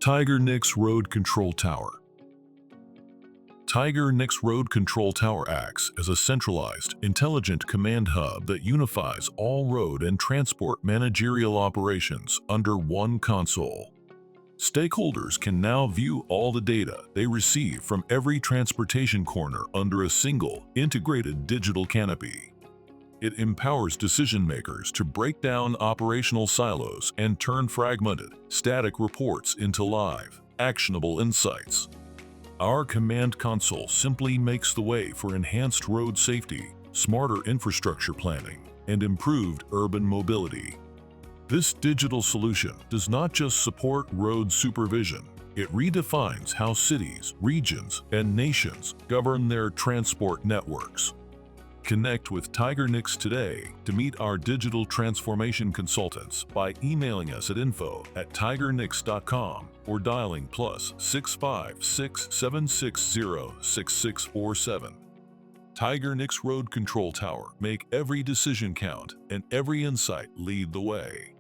Tigernix Road Control Tower. Tigernix Road Control Tower acts as a centralized, intelligent command hub that unifies all road and transport managerial operations under one console. Stakeholders can now view all the data they receive from every transportation corner under a single, integrated digital canopy. It empowers decision-makers to break down operational silos and turn fragmented, static reports into live, actionable insights. Our command console simply makes the way for enhanced road safety, smarter infrastructure planning, and improved urban mobility. This digital solution does not just support road supervision, it redefines how cities, regions, and nations govern their transport networks. Connect with Tigernix today to meet our digital transformation consultants by emailing us at info@tigernix.com or dialing +656 760 6647. Tigernix Road Control Tower. Make every decision count and every insight lead the way.